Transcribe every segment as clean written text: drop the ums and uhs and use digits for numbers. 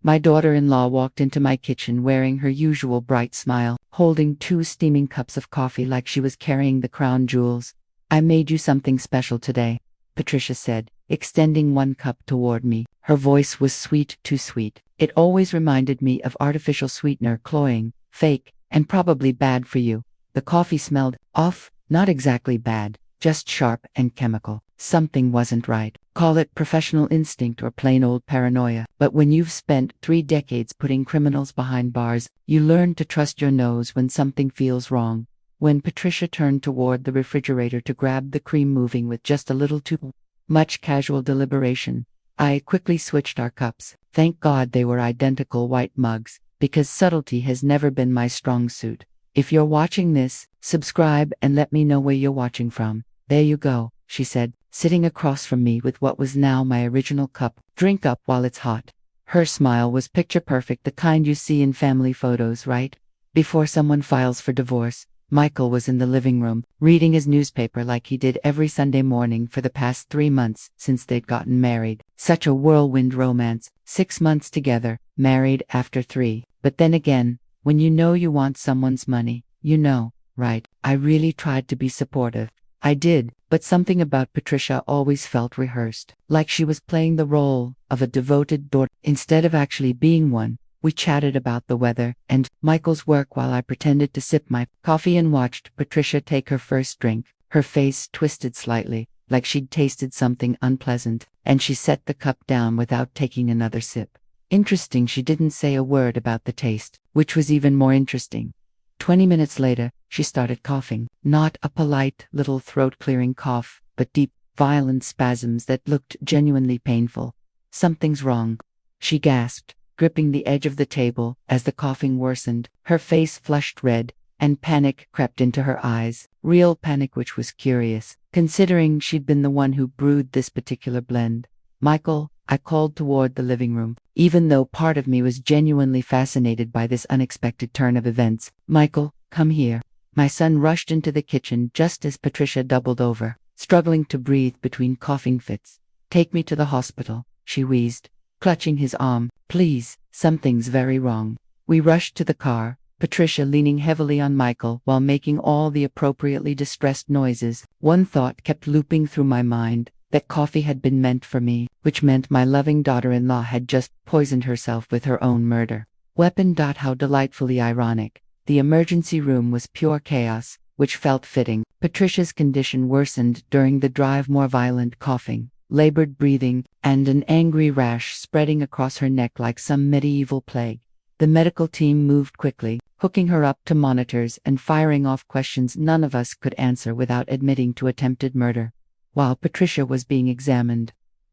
My daughter-in-law walked into my kitchen wearing her usual bright smile, holding 2 steaming cups of coffee like she was carrying the crown jewels. "I made you something special today," Patricia said, extending 1 cup toward me. Her voice was sweet, too sweet. It always reminded me of artificial sweetener, cloying, fake, and probably bad for you. The coffee smelled off, not exactly bad, just sharp and chemical. Something wasn't right. Call it professional instinct or plain old paranoia. But when you've spent 3 decades putting criminals behind bars, you learn to trust your nose when something feels wrong. When Patricia turned toward the refrigerator to grab the cream, moving with just a little too much casual deliberation, I quickly switched our cups. Thank God they were identical white mugs, because subtlety has never been my strong suit. "If you're watching this, subscribe and let me know where you're watching from." "There you go," she said, sitting across from me with what was now my original cup. "Drink up while it's hot." Her smile was picture perfect, the kind you see in family photos, right? Before someone files for divorce, Michael was in the living room, reading his newspaper like he did every Sunday morning for the past 3 months since they'd gotten married. Such a whirlwind romance, 6 months together, married after 3. But then again, when you know you want someone's money, you know, right? I really tried to be supportive. I did, but something about Patricia always felt rehearsed, like she was playing the role of a devoted daughter instead of actually being one. We chatted about the weather and Michael's work while I pretended to sip my coffee and watched Patricia take her first drink. Her face twisted slightly, like she'd tasted something unpleasant, and she set the cup down without taking another sip. Interesting, she didn't say a word about the taste, which was even more interesting. 20 minutes later, she started coughing, not a polite little throat-clearing cough, but deep, violent spasms that looked genuinely painful. "Something's wrong," she gasped, gripping the edge of the table as the coughing worsened. Her face flushed red, and panic crept into her eyes. Real panic, which was curious, considering she'd been the one who brewed this particular blend. "Michael," I called toward the living room, even though part of me was genuinely fascinated by this unexpected turn of events. "Michael, come here." My son rushed into the kitchen just as Patricia doubled over, struggling to breathe between coughing fits. "Take me to the hospital," she wheezed, clutching his arm. "Please, something's very wrong." We rushed to the car, Patricia leaning heavily on Michael while making all the appropriately distressed noises. One thought kept looping through my mind, that coffee had been meant for me, which meant my loving daughter-in-law had just poisoned herself with her own murder weapon. How delightfully ironic. The emergency room was pure chaos, which felt fitting. Patricia's condition worsened during the drive, more violent coughing, labored breathing, and an angry rash spreading across her neck like some medieval plague. The medical team moved quickly, hooking her up to monitors and firing off questions none of us could answer without admitting to attempted murder. While Patricia was being examined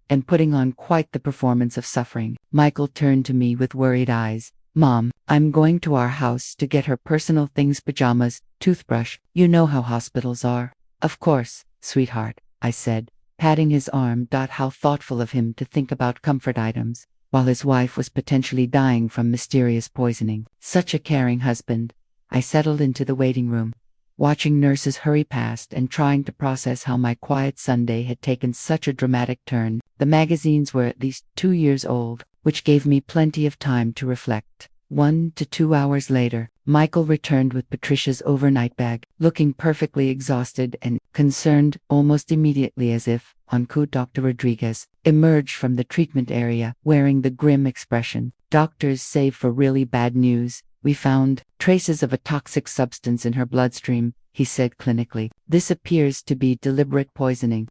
and putting on quite the performance of suffering, Michael turned to me with worried eyes. "Mom, I'm going to our house to get her personal things, pajamas, toothbrush. You know how hospitals are." "Of course, sweetheart," I said, patting his arm. How thoughtful of him to think about comfort items, while his wife was potentially dying from mysterious poisoning. Such a caring husband. I settled into the waiting room, watching nurses hurry past and trying to process how my quiet Sunday had taken such a dramatic turn. The magazines were at least 2 years old, which gave me plenty of time to reflect. 1 to 2 hours later, Michael returned with Patricia's overnight bag, looking perfectly exhausted and concerned. Almost immediately, as if en route, Dr. Rodriguez emerged from the treatment area, wearing the grim expression. "Doctors, save for really bad news. We found traces of a toxic substance in her bloodstream," he said clinically. "This appears to be deliberate poisoning."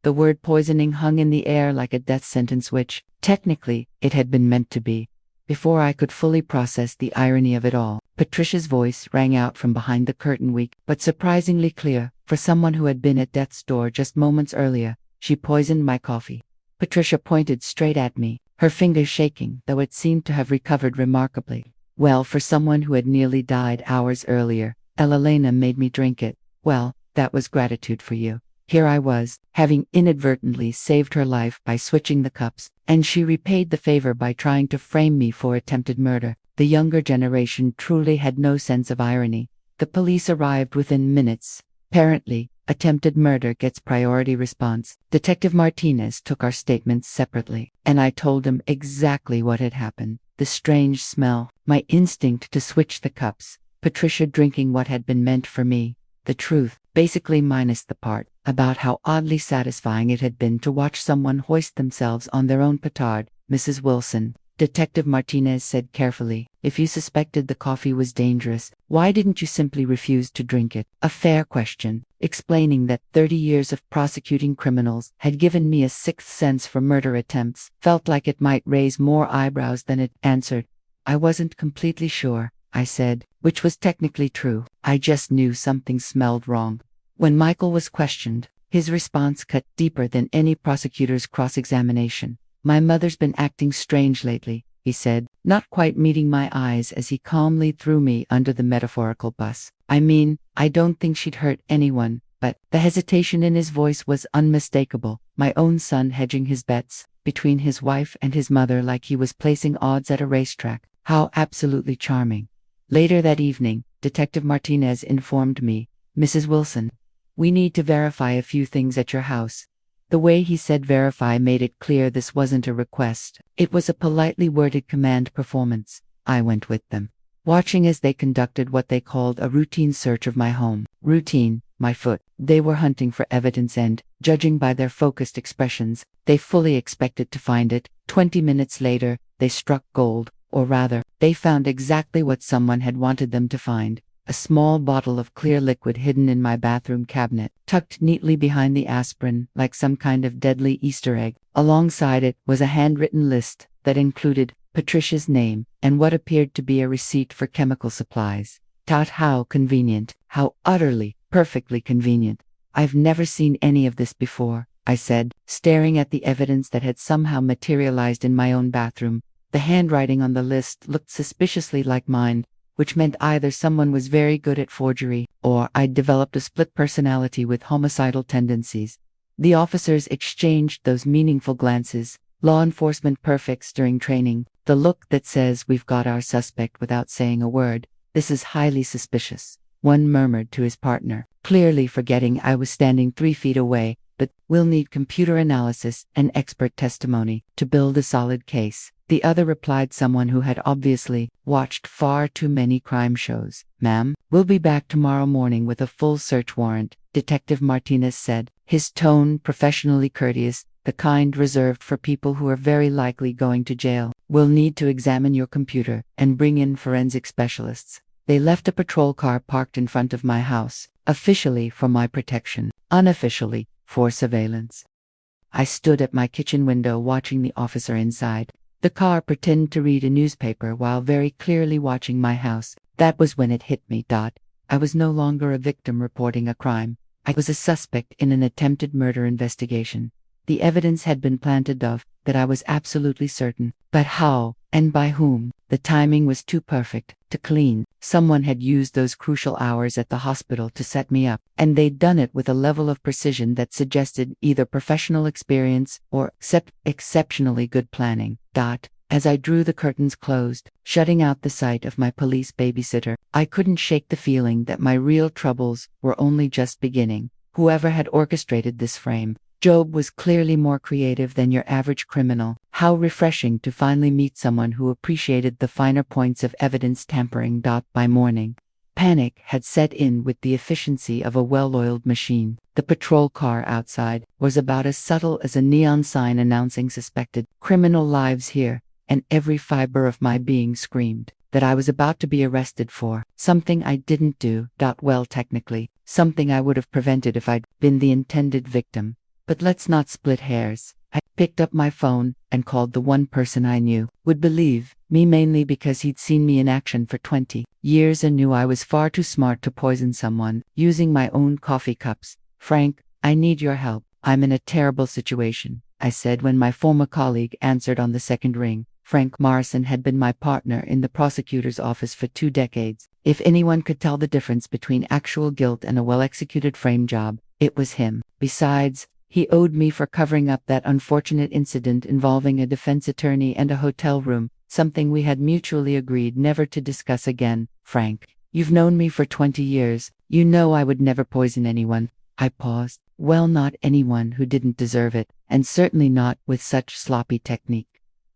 The word poisoning hung in the air like a death sentence, which, technically, it had been meant to be. Before I could fully process the irony of it all, Patricia's voice rang out from behind the curtain, weak but surprisingly clear for someone who had been at death's door just moments earlier. "She poisoned my coffee." Patricia pointed straight at me, her fingers shaking, though it seemed to have recovered remarkably well for someone who had nearly died hours earlier. "Elena made me drink it." "Well, that was gratitude for you." Here I was, having inadvertently saved her life by switching the cups, and she repaid the favor by trying to frame me for attempted murder. The younger generation truly had no sense of irony. The police arrived within minutes. Apparently, attempted murder gets priority response. Detective Martinez took our statements separately, and I told him exactly what had happened. the strange smell, my instinct to switch the cups, Patricia drinking what had been meant for me, the truth, basically minus the part about how oddly satisfying it had been to watch someone hoist themselves on their own petard. Mrs. Wilson, Detective Martinez said carefully, if you suspected the coffee was dangerous, why didn't you simply refuse to drink it? A fair question, explaining that 30 years of prosecuting criminals had given me a sixth sense for murder attempts, felt like it might raise more eyebrows than it answered. I wasn't completely sure, I said, which was technically true. I just knew something smelled wrong. When Michael was questioned, his response cut deeper than any prosecutor's cross-examination. My mother's been acting strange lately, he said, not quite meeting my eyes as he calmly threw me under the metaphorical bus. I mean, I don't think she'd hurt anyone, but the hesitation in his voice was unmistakable. My own son hedging his bets between his wife and his mother like he was placing odds at a racetrack. How absolutely charming. Later that evening, Detective Martinez informed me, Mrs. Wilson, we need to verify a few things at your house. The way he said verify made it clear this wasn't a request. It was a politely worded command performance. I went with them, watching as they conducted what they called a routine search of my home. Routine, my foot. They were hunting for evidence and, judging by their focused expressions, they fully expected to find it. 20 minutes later, they struck gold, or rather, they found exactly what someone had wanted them to find. A small bottle of clear liquid hidden in my bathroom cabinet, tucked neatly behind the aspirin like some kind of deadly Easter egg. Alongside it was a handwritten list that included Patricia's name and what appeared to be a receipt for chemical supplies. How convenient, how utterly, perfectly convenient. I've never seen any of this before, I said, staring at the evidence that had somehow materialized in my own bathroom. The handwriting on the list looked suspiciously like mine, which meant either someone was very good at forgery, or I'd developed a split personality with homicidal tendencies. The officers exchanged those meaningful glances, law enforcement perfects during training, the look that says we've got our suspect without saying a word. This is highly suspicious, one murmured to his partner, clearly forgetting I was standing 3 feet away, but we'll need computer analysis and expert testimony to build a solid case. The other replied, someone who had obviously watched far too many crime shows. Ma'am, we'll be back tomorrow morning with a full search warrant, Detective Martinez said, his tone professionally courteous, the kind reserved for people who are very likely going to jail. We'll need to examine your computer and bring in forensic specialists. They left a patrol car parked in front of my house, officially for my protection, unofficially for surveillance. I stood at my kitchen window watching the officer inside. The car pretended to read a newspaper while very clearly watching my house. That was when it hit me. I was no longer a victim reporting a crime. I was a suspect in an attempted murder investigation. The evidence had been planted of that, I was absolutely certain. But how, and by whom? The timing was too perfect, too clean. Someone had used those crucial hours at the hospital to set me up, and they'd done it with a level of precision that suggested either professional experience or exceptionally good planning. As I drew the curtains closed, shutting out the sight of my police babysitter, I couldn't shake the feeling that my real troubles were only just beginning. Whoever had orchestrated this frame, Job, was clearly more creative than your average criminal. How refreshing to finally meet someone who appreciated the finer points of evidence tampering. By morning, panic had set in with the efficiency of a well-oiled machine. The patrol car outside was about as subtle as a neon sign announcing suspected criminal lives here, and every fiber of my being screamed that I was about to be arrested for something I didn't do. Well, technically, something I would have prevented if I'd been the intended victim. But let's not split hairs. I picked up my phone and called the one person I knew would believe me, mainly because he'd seen me in action for 20 years and knew I was far too smart to poison someone using my own coffee cups. Frank, I need your help. I'm in a terrible situation, I said when my former colleague answered on the second ring. Frank Morrison had been my partner in the prosecutor's office for 2 decades. If anyone could tell the difference between actual guilt and a well-executed frame job, it was him. Besides, he owed me for covering up that unfortunate incident involving a defense attorney and a hotel room, something we had mutually agreed never to discuss again. Frank, you've known me for 20 years. You know I would never poison anyone. I paused. Well, not anyone who didn't deserve it, and certainly not with such sloppy technique.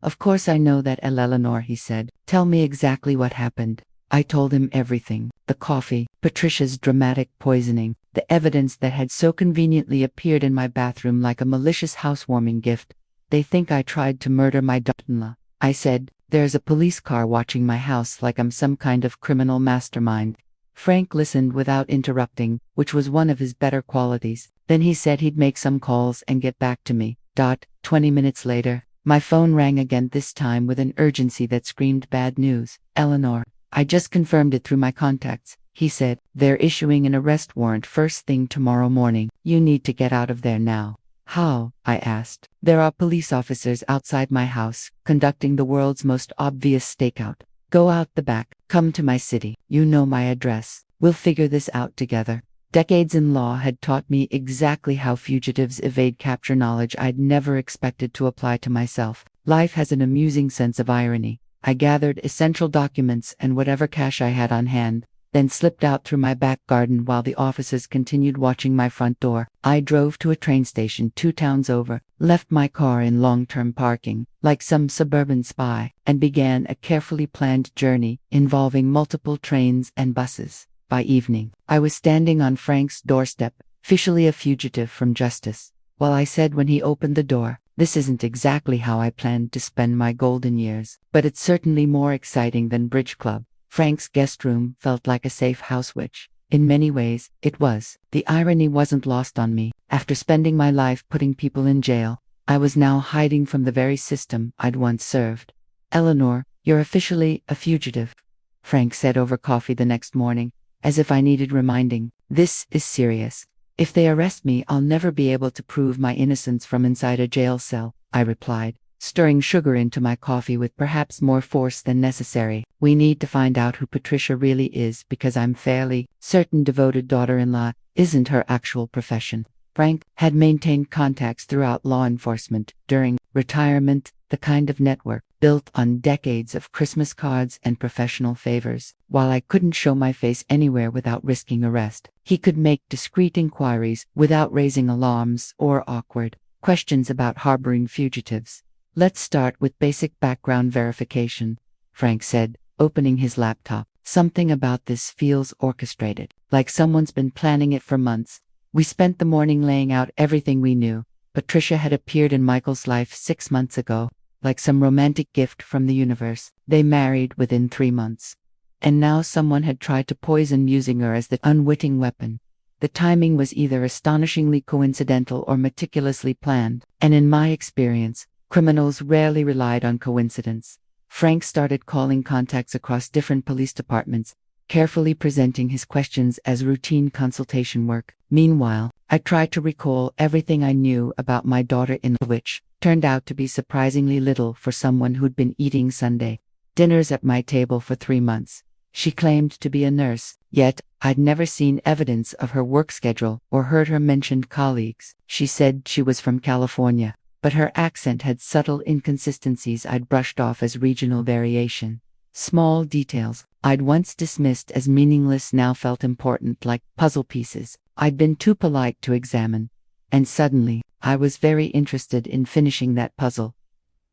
Of course I know that, Eleanor, he said. Tell me exactly what happened. I told him everything. The coffee, Patricia's dramatic poisoning, the evidence that had so conveniently appeared in my bathroom like a malicious housewarming gift. They think I tried to murder my daughter-in-law. I said, there's a police car watching my house like I'm some kind of criminal mastermind. Frank listened without interrupting, which was one of his better qualities. Then he said he'd make some calls and get back to me. 20 minutes later, my phone rang again, this time with an urgency that screamed bad news. Eleanor, I just confirmed it through my contacts, he said. They're issuing an arrest warrant first thing tomorrow morning. You need to get out of there now. How? I asked. There are police officers outside my house, conducting the world's most obvious stakeout. Go out the back, come to my city. You know my address. We'll figure this out together. Decades in law had taught me exactly how fugitives evade capture, knowledge I'd never expected to apply to myself. Life has an amusing sense of irony. I gathered essential documents and whatever cash I had on hand, then slipped out through my back garden while the officers continued watching my front door. I drove to a train station 2 towns over, left my car in long-term parking, like some suburban spy, and began a carefully planned journey involving multiple trains and buses. By evening, I was standing on Frank's doorstep, officially a fugitive from justice. While I said when he opened the door, this isn't exactly how I planned to spend my golden years, but it's certainly more exciting than bridge club. Frank's guest room felt like a safe house, which, in many ways, it was. The irony wasn't lost on me. After spending my life putting people in jail, I was now hiding from the very system I'd once served. Eleanor, you're officially a fugitive, Frank said over coffee the next morning, as if I needed reminding. This is serious. If they arrest me, I'll never be able to prove my innocence from inside a jail cell, I replied, stirring sugar into my coffee with perhaps more force than necessary. We need to find out who Patricia really is, because I'm fairly certain devoted daughter-in-law isn't her actual profession. Frank had maintained contacts throughout law enforcement during retirement, the kind of network built on decades of Christmas cards and professional favors. While I couldn't show my face anywhere without risking arrest, he could make discreet inquiries without raising alarms or awkward questions about harboring fugitives. Let's start with basic background verification, Frank said, opening his laptop. Something about this feels orchestrated, like someone's been planning it for months. We spent the morning laying out everything we knew. Patricia had appeared in Michael's life 6 months ago, like some romantic gift from the universe. They married within 3 months. And now someone had tried to poison, using her as the unwitting weapon. The timing was either astonishingly coincidental or meticulously planned, and in my experience, criminals rarely relied on coincidence. Frank started calling contacts across different police departments, carefully presenting his questions as routine consultation work. Meanwhile, I tried to recall everything I knew about my daughter-in-law, which turned out to be surprisingly little for someone who'd been eating Sunday dinners at my table for 3 months. She claimed to be a nurse, yet I'd never seen evidence of her work schedule or heard her mention colleagues. She said she was from California, but her accent had subtle inconsistencies I'd brushed off as regional variation. Small details I'd once dismissed as meaningless now felt important, like puzzle pieces I'd been too polite to examine. And suddenly, I was very interested in finishing that puzzle.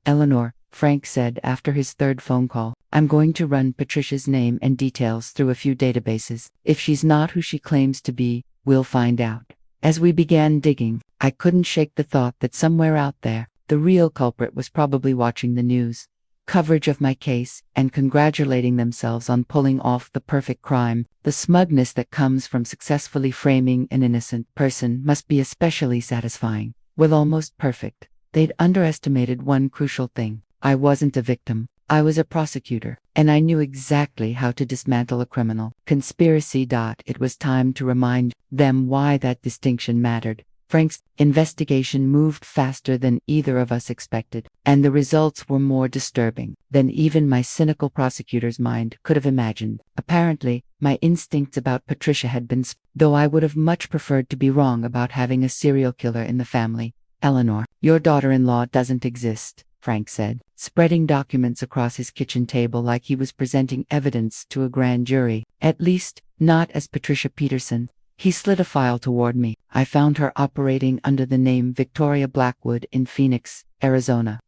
Eleanor, Frank said after his 3rd phone call, I'm going to run Patricia's name and details through a few databases. If she's not who she claims to be, we'll find out. As we began digging, I couldn't shake the thought that somewhere out there, the real culprit was probably watching the news coverage of my case and congratulating themselves on pulling off the perfect crime. The smugness that comes from successfully framing an innocent person must be especially satisfying. Well, almost perfect. They'd underestimated one crucial thing. I wasn't a victim. I was a prosecutor, and I knew exactly how to dismantle a criminal conspiracy. It was time to remind them why that distinction mattered. Frank's investigation moved faster than either of us expected, and the results were more disturbing than even my cynical prosecutor's mind could have imagined. Apparently, my instincts about Patricia had been though I would have much preferred to be wrong about having a serial killer in the family. Eleanor, your daughter-in-law doesn't exist, Frank said, spreading documents across his kitchen table like he was presenting evidence to a grand jury. At least, not as Patricia Peterson. He slid a file toward me. I found her operating under the name Victoria Blackwood in Phoenix, Arizona.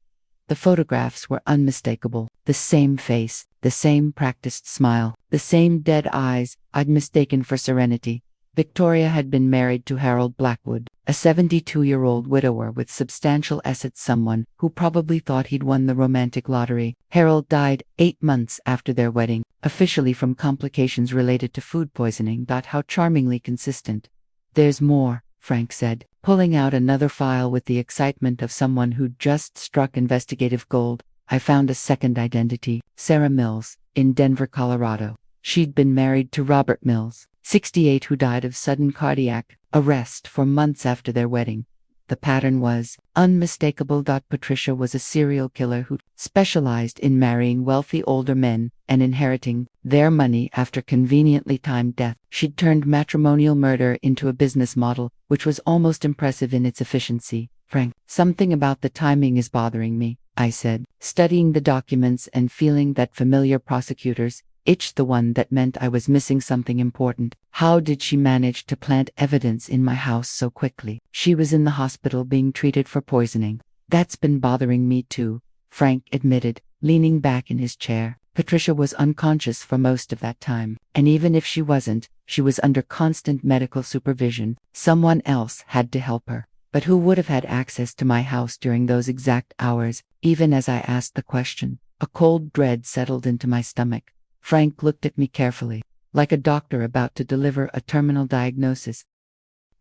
The photographs were unmistakable. The same face, the same practiced smile, the same dead eyes I'd mistaken for serenity. Victoria had been married to Harold Blackwood, a 72-year-old widower with substantial assets, someone who probably thought he'd won the romantic lottery. Harold died 8 months after their wedding, officially from complications related to food poisoning. How charmingly consistent. There's more, Frank said, pulling out another file with the excitement of someone who'd just struck investigative gold. I found a second identity, Sarah Mills, in Denver, Colorado. She'd been married to Robert Mills, 68, who died of sudden cardiac arrest 4 months after their wedding. The pattern was unmistakable. Patricia was a serial killer who specialized in marrying wealthy older men and inheriting their money after conveniently timed death. She'd turned matrimonial murder into a business model, which was almost impressive in its efficiency. Frank, something about the timing is bothering me, I said, studying the documents and feeling that familiar prosecutor's itch, the one that meant I was missing something important. How did she manage to plant evidence in my house so quickly? She was in the hospital being treated for poisoning. That's been bothering me too, Frank admitted, leaning back in his chair. Patricia was unconscious for most of that time, and even if she wasn't, she was under constant medical supervision. Someone else had to help her. But who would have had access to my house during those exact hours? Even as I asked the question, a cold dread settled into my stomach. Frank looked at me carefully, like a doctor about to deliver a terminal diagnosis.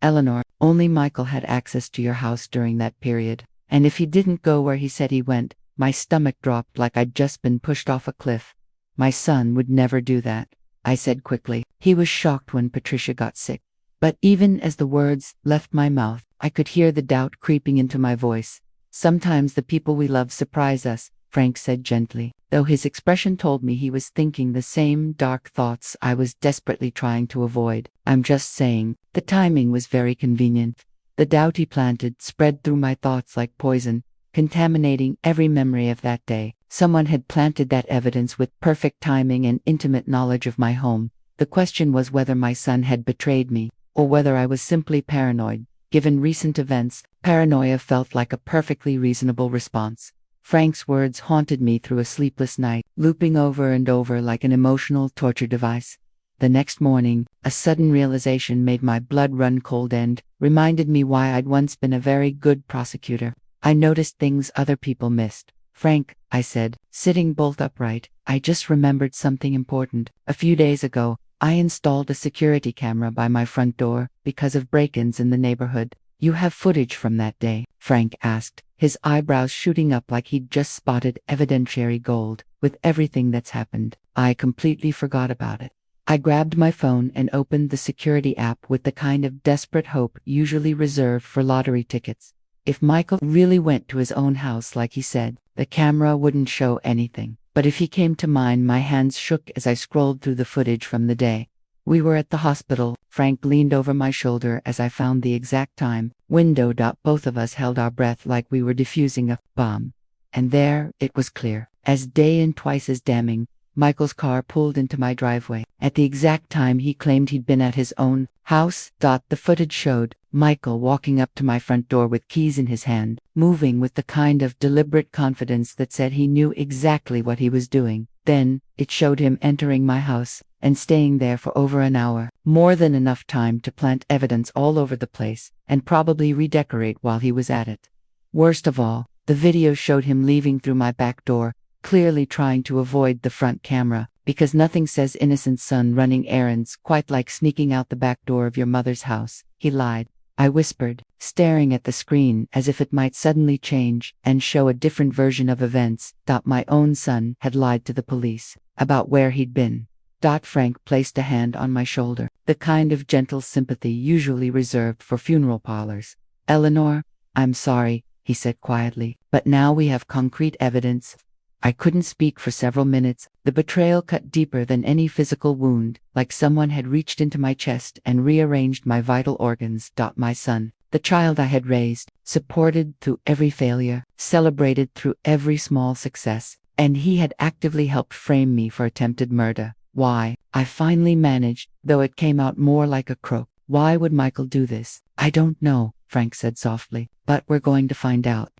Eleanor, only Michael had access to your house during that period, and if he didn't go where he said he went, my stomach dropped like I'd just been pushed off a cliff. My son would never do that, I said quickly. He was shocked when Patricia got sick. But even as the words left my mouth, I could hear the doubt creeping into my voice. Sometimes the people we love surprise us, Frank said gently, though his expression told me he was thinking the same dark thoughts I was desperately trying to avoid. I'm just saying, the timing was very convenient. The doubt he planted spread through my thoughts like poison, contaminating every memory of that day. Someone had planted that evidence with perfect timing and intimate knowledge of my home. The question was whether my son had betrayed me, or whether I was simply paranoid. Given recent events, paranoia felt like a perfectly reasonable response. Frank's words haunted me through a sleepless night, looping over and over like an emotional torture device. The next morning, a sudden realization made my blood run cold and reminded me why I'd once been a very good prosecutor. I noticed things other people missed. Frank, I said, sitting bolt upright, I just remembered something important. A few days ago, I installed a security camera by my front door because of break-ins in the neighborhood. You have footage from that day? Frank asked, his eyebrows shooting up like he'd just spotted evidentiary gold. With everything that's happened, I completely forgot about it. I grabbed my phone and opened the security app with the kind of desperate hope usually reserved for lottery tickets. If Michael really went to his own house like he said, the camera wouldn't show anything. But if he came to mine, my hands shook as I scrolled through the footage from the day. We were at the hospital. Frank leaned over my shoulder as I found the exact time window. Both of us held our breath like we were defusing a bomb. And there, it was clear, as day and twice as damning. Michael's car pulled into my driveway at the exact time he claimed he'd been at his own house. The footage showed Michael walking up to my front door with keys in his hand, moving with the kind of deliberate confidence that said he knew exactly what he was doing. Then, it showed him entering my house and staying there for over an hour, more than enough time to plant evidence all over the place and probably redecorate while he was at it. Worst of all, the video showed him leaving through my back door, clearly trying to avoid the front camera, because nothing says innocent son running errands quite like sneaking out the back door of your mother's house. He lied, I whispered, staring at the screen as if it might suddenly change and show a different version of events. My own son had lied to the police about where he'd been. Frank placed a hand on my shoulder, the kind of gentle sympathy usually reserved for funeral parlors. Eleanor, I'm sorry, he said quietly, but now we have concrete evidence. I couldn't speak for several minutes. The betrayal cut deeper than any physical wound, like someone had reached into my chest and rearranged my vital organs. My son, the child I had raised, supported through every failure, celebrated through every small success, and he had actively helped frame me for attempted murder. Why? I finally managed, though it came out more like a croak. Why would Michael do this? I don't know, Frank said softly, but we're going to find out.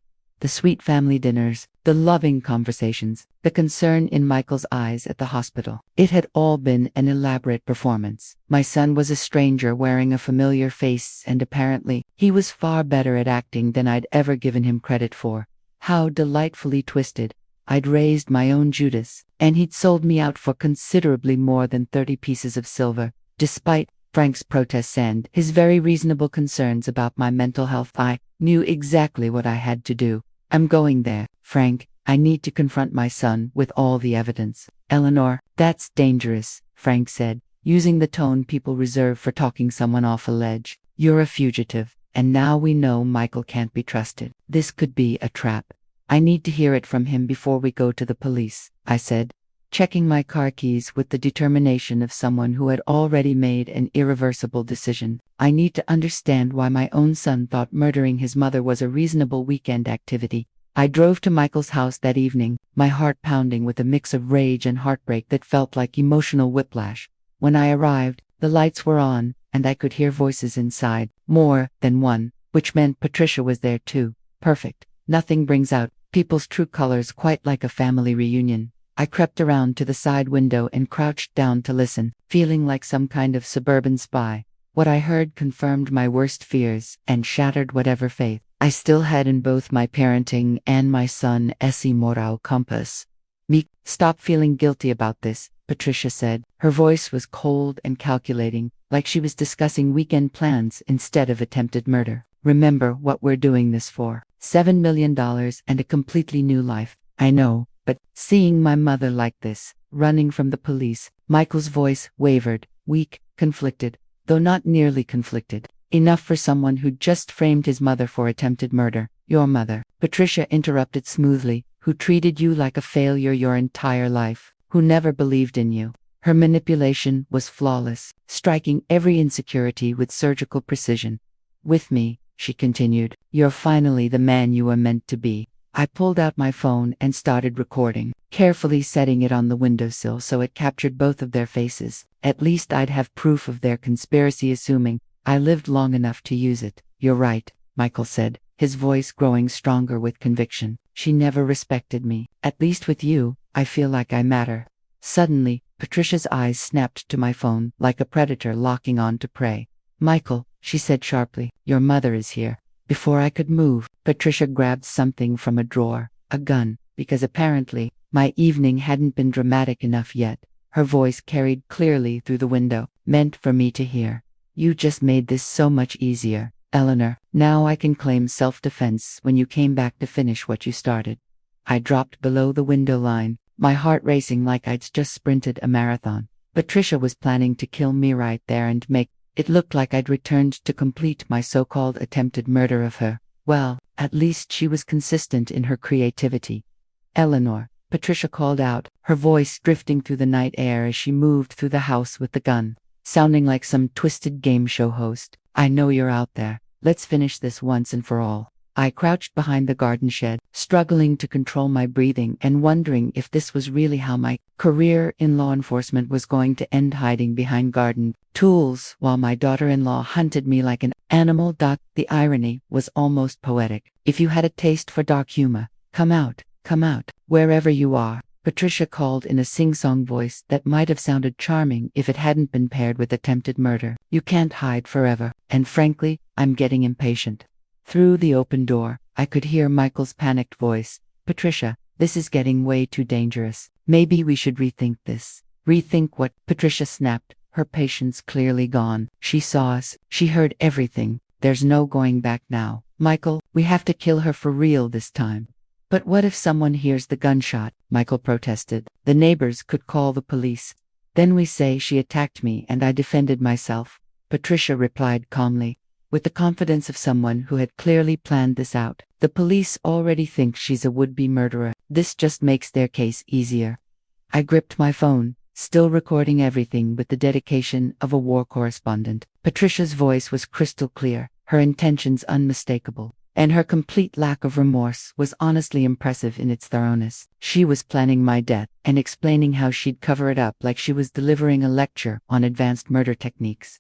The sweet family dinners, the loving conversations, the concern in Michael's eyes at the hospital. It had all been an elaborate performance. My son was a stranger wearing a familiar face, and apparently, he was far better at acting than I'd ever given him credit for. How delightfully twisted. I'd raised my own Judas, and he'd sold me out for considerably more than 30 pieces of silver. Despite Frank's protests and his very reasonable concerns about my mental health, I knew exactly what I had to do. I'm going there, Frank. I need to confront my son with all the evidence. Eleanor, that's dangerous, Frank said, using the tone people reserve for talking someone off a ledge. You're a fugitive, and now we know Michael can't be trusted. This could be a trap. I need to hear it from him before we go to the police, I said, checking my car keys with the determination of someone who had already made an irreversible decision. I need to understand why my own son thought murdering his mother was a reasonable weekend activity. I drove to Michael's house that evening, my heart pounding with a mix of rage and heartbreak that felt like emotional whiplash. When I arrived, the lights were on, and I could hear voices inside, more than one, which meant Patricia was there too. Perfect. Nothing brings out people's true colors quite like a family reunion. I crept around to the side window and crouched down to listen, feeling like some kind of suburban spy. What I heard confirmed my worst fears and shattered whatever faith I still had in both my parenting and my son esse moral compass. Stop feeling guilty about this, Patricia said. Her voice was cold and calculating, like she was discussing weekend plans instead of attempted murder. Remember what we're doing this for. $7 million and a completely new life. I know. But seeing my mother like this, running from the police, Michael's voice wavered, weak, conflicted, though not nearly conflicted. Enough for someone who just framed his mother for attempted murder. Your mother, Patricia interrupted smoothly, who treated you like a failure your entire life, who never believed in you. Her manipulation was flawless, striking every insecurity with surgical precision. With me, she continued, you're finally the man you were meant to be. I pulled out my phone and started recording, carefully setting it on the windowsill so it captured both of their faces. At least I'd have proof of their conspiracy, assuming I lived long enough to use it. You're right, Michael said, his voice growing stronger with conviction. She never respected me. At least with you, I feel like I matter. Suddenly, Patricia's eyes snapped to my phone like a predator locking on to prey. Michael, she said sharply, your mother is here. Before I could move, Patricia grabbed something from a drawer, a gun, because apparently, my evening hadn't been dramatic enough yet. Her voice carried clearly through the window, meant for me to hear. You just made this so much easier, Eleanor. Now I can claim self-defense when you came back to finish what you started. I dropped below the window line, my heart racing like I'd just sprinted a marathon. Patricia was planning to kill me right there and make it looked like I'd returned to complete my so-called attempted murder of her. Well, at least she was consistent in her creativity. Eleanor, Patricia called out, her voice drifting through the night air as she moved through the house with the gun, sounding like some twisted game show host. I know you're out there. Let's finish this once and for all. I crouched behind the garden shed, struggling to control my breathing and wondering if this was really how my career in law enforcement was going to end, hiding behind garden tools while my daughter-in-law hunted me like an animal. The irony was almost poetic. If you had a taste for dark humor, come out, wherever you are. Patricia called in a sing-song voice that might have sounded charming if it hadn't been paired with attempted murder. You can't hide forever, and frankly, I'm getting impatient. Through the open door, I could hear Michael's panicked voice. Patricia, this is getting way too dangerous. Maybe we should rethink this. Rethink what? Patricia snapped, her patience clearly gone. She saw us. She heard everything. There's no going back now. Michael, we have to kill her for real this time. But what if someone hears the gunshot? Michael protested. The neighbors could call the police. Then we say she attacked me and I defended myself. Patricia replied calmly, with the confidence of someone who had clearly planned this out. The police already think she's a would-be murderer. This just makes their case easier. I gripped my phone, still recording everything with the dedication of a war correspondent. Patricia's voice was crystal clear, her intentions unmistakable, and her complete lack of remorse was honestly impressive in its thoroughness. She was planning my death and explaining how she'd cover it up like she was delivering a lecture on advanced murder techniques.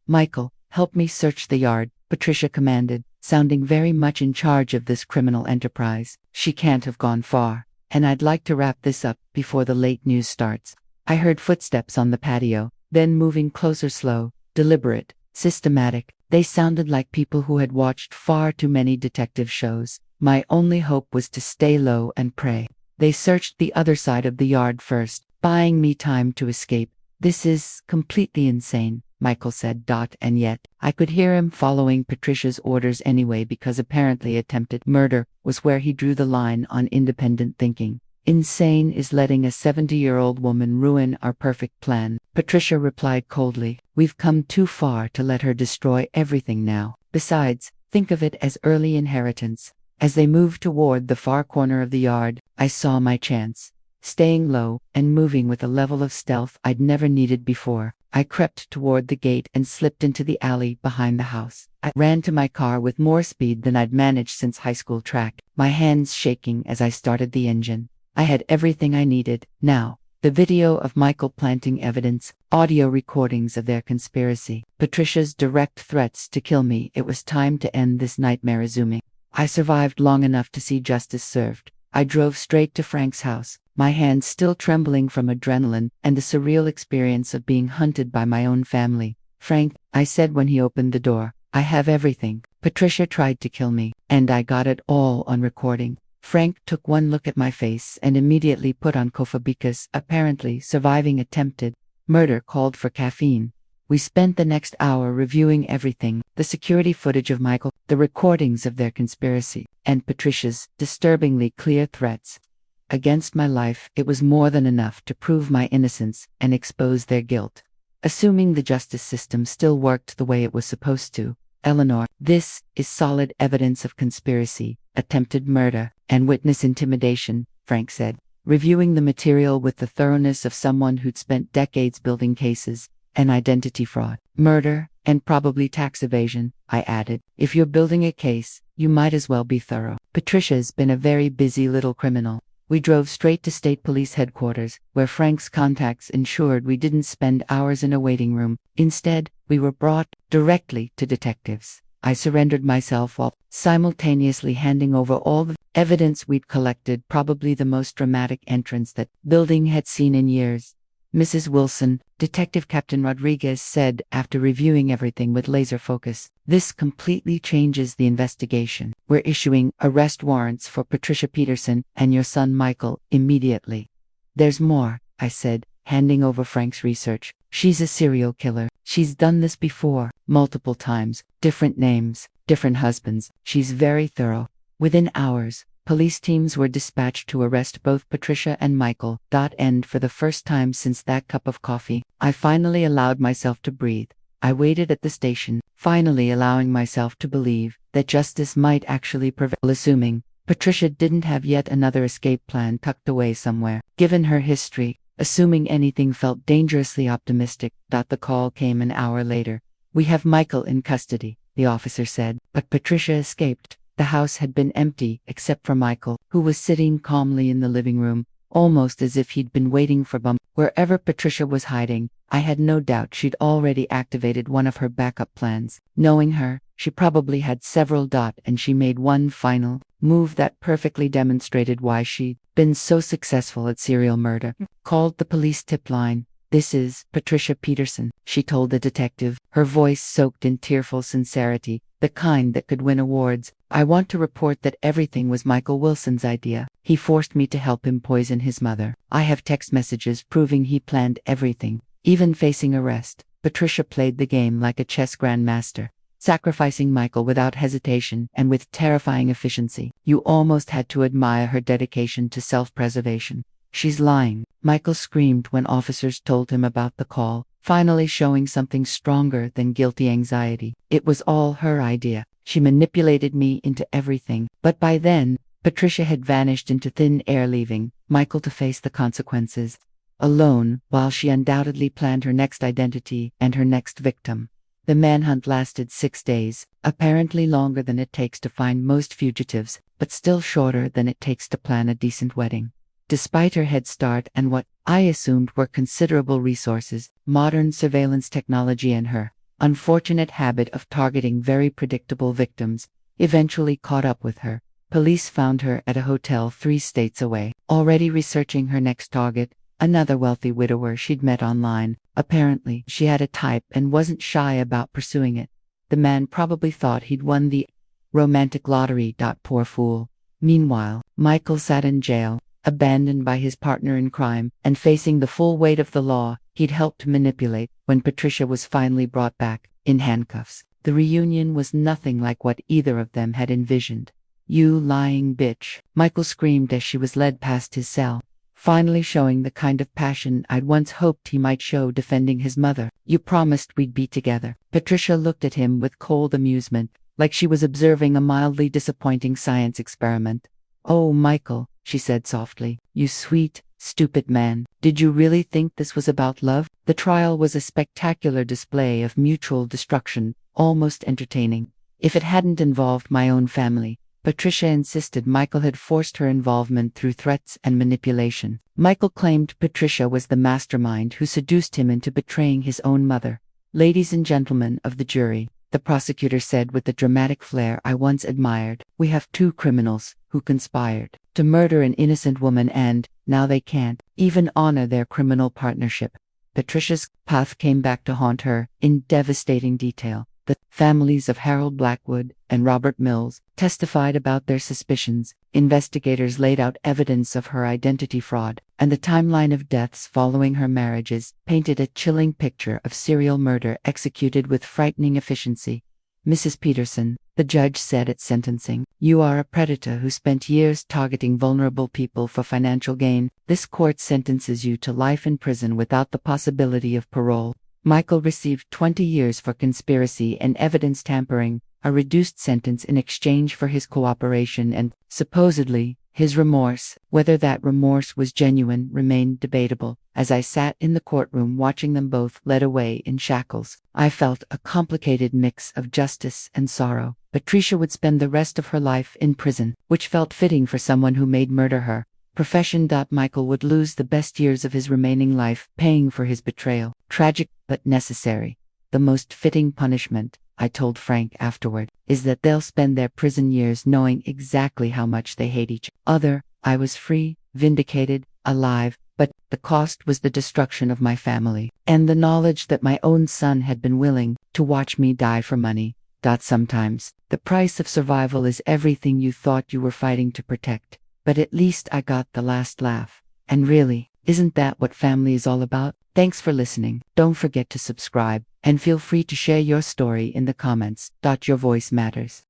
Michael, help me search the yard, Patricia commanded, sounding very much in charge of this criminal enterprise. She can't have gone far, and I'd like to wrap this up before the late news starts. I heard footsteps on the patio, then moving closer, slow, deliberate, systematic. They sounded like people who had watched far too many detective shows. My only hope was to stay low and pray. They searched the other side of the yard first, buying me time to escape. This is completely insane, Michael said. And yet, I could hear him following Patricia's orders anyway because apparently attempted murder was where he drew the line on independent thinking. Insane is letting a 70-year-old woman ruin our perfect plan, Patricia replied coldly. We've come too far to let her destroy everything now. Besides, think of it as early inheritance. As they moved toward the far corner of the yard, I saw my chance. Staying low and moving with a level of stealth I'd never needed before, I crept toward the gate and slipped into the alley behind the house. I ran to my car with more speed than I'd managed since high school track, my hands shaking as I started the engine. I had everything I needed. Now, the video of Michael planting evidence, audio recordings of their conspiracy, Patricia's direct threats to kill me. It was time to end this nightmare. Resuming. I survived long enough to see justice served. I drove straight to Frank's house, my hands still trembling from adrenaline and the surreal experience of being hunted by my own family. Frank, I said when he opened the door, I have everything. Patricia tried to kill me, and I got it all on recording. Frank took one look at my face and immediately put on coffee because, apparently, surviving attempted murder called for caffeine. We spent the next hour reviewing everything, the security footage of Michael, the recordings of their conspiracy, and Patricia's disturbingly clear threats against my life. It was more than enough to prove my innocence and expose their guilt. Assuming the justice system still worked the way it was supposed to, Eleanor, this is solid evidence of conspiracy, attempted murder, and witness intimidation, Frank said, reviewing the material with the thoroughness of someone who'd spent decades building cases, and identity fraud, murder, and probably tax evasion, I added. If you're building a case, you might as well be thorough. Patricia's been a very busy little criminal. We drove straight to state police headquarters, where Frank's contacts ensured we didn't spend hours in a waiting room. Instead, we were brought directly to detectives. I surrendered myself while simultaneously handing over all the evidence we'd collected, probably the most dramatic entrance that building had seen in years. Mrs. Wilson, Detective Captain Rodriguez said after reviewing everything with laser focus, this completely changes the investigation. We're issuing arrest warrants for Patricia Peterson and your son Michael immediately. There's more, I said, handing over Frank's research. She's a serial killer. She's done this before, multiple times, different names, different husbands. She's very thorough. Within hours, police teams were dispatched to arrest both Patricia and Michael. And for the first time since that cup of coffee, I finally allowed myself to breathe. I waited at the station, finally allowing myself to believe that justice might actually prevail, assuming Patricia didn't have yet another escape plan tucked away somewhere. Given her history, assuming anything felt dangerously optimistic. The call came an hour later. We have Michael in custody, the officer said, but Patricia escaped. The house had been empty except for Michael, who was sitting calmly in the living room, almost as if he'd been waiting for bump. Wherever Patricia was hiding, I had no doubt she'd already activated one of her backup plans. Knowing her, she probably had several. And she made one final move that perfectly demonstrated why she'd been so successful at serial murder. Called the police tip line. This is Patricia Peterson, she told the detective, her voice soaked in tearful sincerity, the kind that could win awards. I want to report that everything was Michael Wilson's idea. He forced me to help him poison his mother. I have text messages proving he planned everything, even facing arrest. Patricia played the game like a chess grandmaster, sacrificing Michael without hesitation and with terrifying efficiency. You almost had to admire her dedication to self-preservation. She's lying, Michael screamed when officers told him about the call, finally showing something stronger than guilty anxiety. It was all her idea. She manipulated me into everything. But by then, Patricia had vanished into thin air, leaving Michael to face the consequences alone, while she undoubtedly planned her next identity and her next victim. The manhunt lasted 6 days, apparently longer than it takes to find most fugitives, but still shorter than it takes to plan a decent wedding. Despite her head start and what I assumed were considerable resources, modern surveillance technology, and her unfortunate habit of targeting very predictable victims, eventually caught up with her. Police found her at a hotel 3 states away, already researching her next target, another wealthy widower she'd met online. Apparently, she had a type and wasn't shy about pursuing it. The man probably thought he'd won the romantic lottery. Poor fool. Meanwhile, Michael sat in jail, abandoned by his partner in crime, and facing the full weight of the law he'd helped manipulate. When Patricia was finally brought back, in handcuffs, the reunion was nothing like what either of them had envisioned. "You lying bitch," Michael screamed as she was led past his cell, finally showing the kind of passion I'd once hoped he might show defending his mother. "You promised we'd be together." Patricia looked at him with cold amusement, like she was observing a mildly disappointing science experiment. "Oh, Michael," she said softly, "you sweet, stupid man. Did you really think this was about love?" The trial was a spectacular display of mutual destruction, almost entertaining. If it hadn't involved my own family, Patricia insisted Michael had forced her involvement through threats and manipulation. Michael claimed Patricia was the mastermind who seduced him into betraying his own mother. "Ladies and gentlemen of the jury," the prosecutor said with the dramatic flair I once admired, "we have two criminals who conspired to murder an innocent woman and, now they can't even honor their criminal partnership." Patricia's path came back to haunt her in devastating detail. The families of Harold Blackwood and Robert Mills testified about their suspicions. Investigators laid out evidence of her identity fraud, and the timeline of deaths following her marriages painted a chilling picture of serial murder executed with frightening efficiency. "Mrs. Peterson," the judge said at sentencing, "you are a predator who spent years targeting vulnerable people for financial gain. This court sentences you to life in prison without the possibility of parole." Michael received 20 years for conspiracy and evidence tampering, a reduced sentence in exchange for his cooperation and, supposedly, his remorse. Whether that remorse was genuine remained debatable. As I sat in the courtroom watching them both led away in shackles, I felt a complicated mix of justice and sorrow. Patricia would spend the rest of her life in prison, which felt fitting for someone who made murder her profession. Michael would lose the best years of his remaining life paying for his betrayal. Tragic, but necessary. "The most fitting punishment," I told Frank afterward, "is that they'll spend their prison years knowing exactly how much they hate each other." I was free, vindicated, alive, but the cost was the destruction of my family, and the knowledge that my own son had been willing to watch me die for money. Sometimes, the price of survival is everything you thought you were fighting to protect. But at least I got the last laugh. And really, isn't that what family is all about? Thanks for listening. Don't forget to subscribe, and feel free to share your story in the comments. Your voice matters.